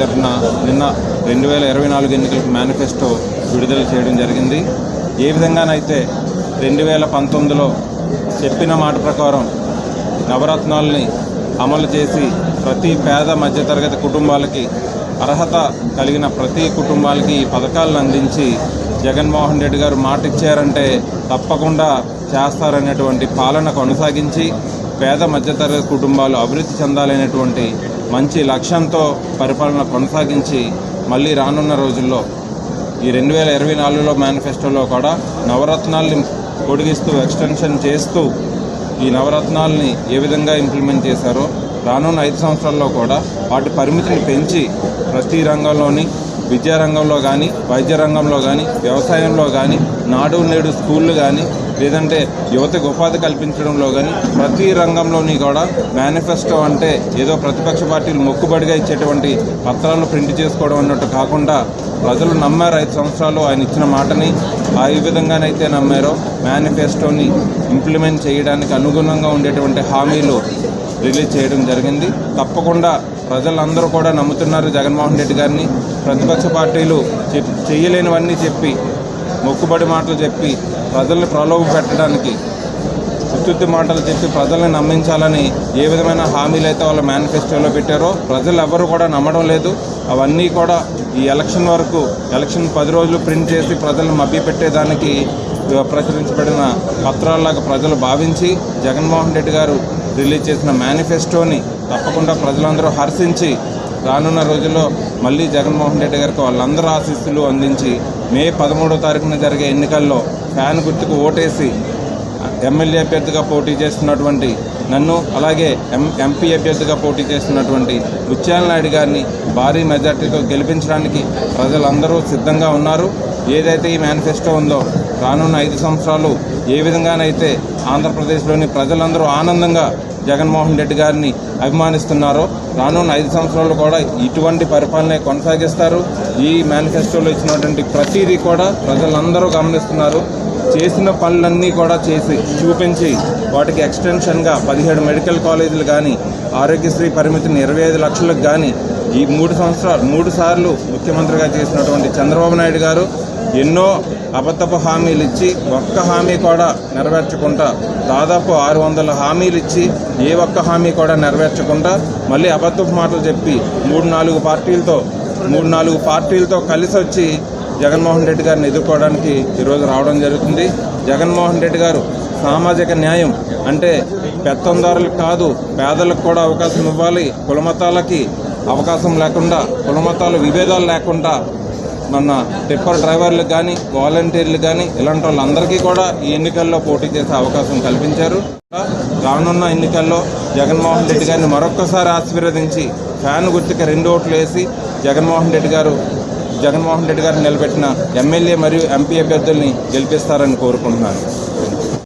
తరఫున నిన్న 2024 ఎన్నికలకు మేనిఫెస్టో విడుదల చేయడం జరిగింది. ఏ విధంగానైతే 2019లో చెప్పిన మాట ప్రకారం నవరత్నాలని అమలు చేసి ప్రతి పేద మధ్యతరగతి కుటుంబాలకి అర్హత కలిగిన ప్రతి కుటుంబాలకి ఈ పథకాలను అందించి జగన్మోహన్ రెడ్డి గారు మాట ఇచ్చారంటే తప్పకుండా చేస్తారనేటువంటి పాలన కొనసాగించి పేద మధ్యతరగతి కుటుంబాలు అభివృద్ధి చెందాలనేటువంటి మంచి లక్ష్యంతో పరిపాలన కొనసాగించి మళ్ళీ రానున్న రోజుల్లో ఈ 2024లో మేనిఫెస్టోలో కూడా నవరత్నాల్ని పొడిగిస్తూ ఎక్స్టెన్షన్ చేస్తూ ఈ నవరత్నాలని ఏ విధంగా ఇంప్లిమెంట్ చేశారో రానున్న 5 సంవత్సరాల్లో కూడా వాటి పరిమితిని పెంచి ప్రతి రంగంలోని విద్యారంగంలో కానీ, వైద్య రంగంలో కానీ, వ్యవసాయంలో కానీ, నాడు నేడు స్కూళ్ళు కానీ, లేదంటే యువతకు ఉపాధి కల్పించడంలో కానీ ప్రతి రంగంలోని కూడా మేనిఫెస్టో అంటే ఏదో ప్రతిపక్ష పార్టీలు మొక్కుబడిగా ఇచ్చేటువంటి పత్రాలు ప్రింట్ చేసుకోవడం అన్నట్టు కాకుండా ప్రజలు నమ్మారు 5 సంవత్సరాలు ఆయన ఇచ్చిన మాటని. ఈ విధంగానైతే నమ్మారో మేనిఫెస్టోని ఇంప్లిమెంట్ చేయడానికి అనుగుణంగా ఉండేటువంటి హామీలు రిలీజ్ చేయడం జరిగింది. తప్పకుండా ప్రజలందరూ కూడా నమ్ముతున్నారు జగన్మోహన్ రెడ్డి గారిని. ప్రతిపక్ష పార్టీలు చేయలేనివన్నీ చెప్పి మొక్కుబడి మాటలు చెప్పి ప్రజల్ని ప్రలోభ పెట్టడానికి ఉత్తుత్తి మాటలు చెప్పి ప్రజల్ని నమ్మించాలని ఏ విధమైన హామీలు అయితే వాళ్ళ మేనిఫెస్టోలో పెట్టారో ప్రజలు ఎవరు కూడా నమ్మడం లేదు. అవన్నీ కూడా ఈ ఎలక్షన్ వరకు, ఎలక్షన్ 10 రోజులు ప్రింట్ చేసి ప్రజలను మభ్యపెట్టేదానికి ప్రచురించబడిన పత్రాల్లాగా ప్రజలు భావించి జగన్మోహన్ రెడ్డి గారు రిలీజ్ చేసిన మేనిఫెస్టోని తప్పకుండా ప్రజలందరూ హర్షించి రానున్న రోజుల్లో మళ్ళీ జగన్మోహన్ రెడ్డి గారికి వాళ్ళందరూ ఆశీస్సులు అందించి మే 13వ తారీఖున జరిగే ఎన్నికల్లో ఫ్యాన్ గుర్తుకు ఓటేసి ఎమ్మెల్యే అభ్యర్థిగా పోటీ చేస్తున్నటువంటి నన్ను, అలాగే ఎంపీ అభ్యర్థిగా పోటీ చేస్తున్నటువంటి ముత్యాల నాయుడు గారిని భారీ మెజార్టీతో గెలిపించడానికి ప్రజలందరూ సిద్ధంగా ఉన్నారు. ఏదైతే ఈ మేనిఫెస్టో ఉందో రానున్న 5 సంవత్సరాలు ఏ విధంగానైతే ఆంధ్రప్రదేశ్లోని ప్రజలందరూ ఆనందంగా జగన్మోహన్ రెడ్డి గారిని అభిమానిస్తున్నారో రానున్న 5 సంవత్సరాలు కూడా ఇటువంటి పరిపాలనే కొనసాగిస్తారు. ఈ మేనిఫెస్టోలో ఇచ్చినటువంటి ప్రతిదీ కూడా ప్రజలందరూ గమనిస్తున్నారు. చేసిన పనులన్నీ కూడా చేసి చూపించి వాటికి ఎక్స్టెన్షన్గా 17 మెడికల్ కాలేజీలు కానీ, ఆరోగ్యశ్రీ పరిమితిని 25 లక్షలకు కానీ ఈ 3 సార్లు ముఖ్యమంత్రిగా చేసినటువంటి చంద్రబాబు నాయుడు గారు ఎన్నో అబద్ధపు హామీలు ఇచ్చి ఒక్క హామీ కూడా నెరవేర్చకుండా దాదాపు 600 హామీలు ఇచ్చి ఏ ఒక్క హామీ కూడా నెరవేర్చకుండా మళ్ళీ అబద్ధపు మాటలు చెప్పి 3-4 పార్టీలతో కలిసి వచ్చి జగన్మోహన్ రెడ్డి గారిని ఎదుర్కోవడానికి ఈరోజు రావడం జరుగుతుంది. జగన్మోహన్ రెడ్డి గారు సామాజిక న్యాయం అంటే పెత్తందారులకు కాదు పేదలకు కూడా అవకాశం ఇవ్వాలి, కులమతాలకి అవకాశం లేకుండా, కులమతాల విభేదాలు లేకుండా మన టిప్పర్ డ్రైవర్లకు కానీ, వాలంటీర్లకు కానీ ఇలాంటి వాళ్ళందరికీ కూడా ఈ ఎన్నికల్లో పోటీ చేసే అవకాశం కల్పించారు. రానున్న ఎన్నికల్లో జగన్మోహన్ రెడ్డి గారిని మరొక్కసారి ఆశీర్వదించి ఫ్యాన్ గుర్తుకి 2 ఓట్లు వేసి జగన్మోహన్ రెడ్డి గారు నిలబెట్టిన ఎమ్మెల్యే మరియు ఎంపీ అభ్యర్థుల్ని గెలిపిస్తారని కోరుకుంటున్నాను.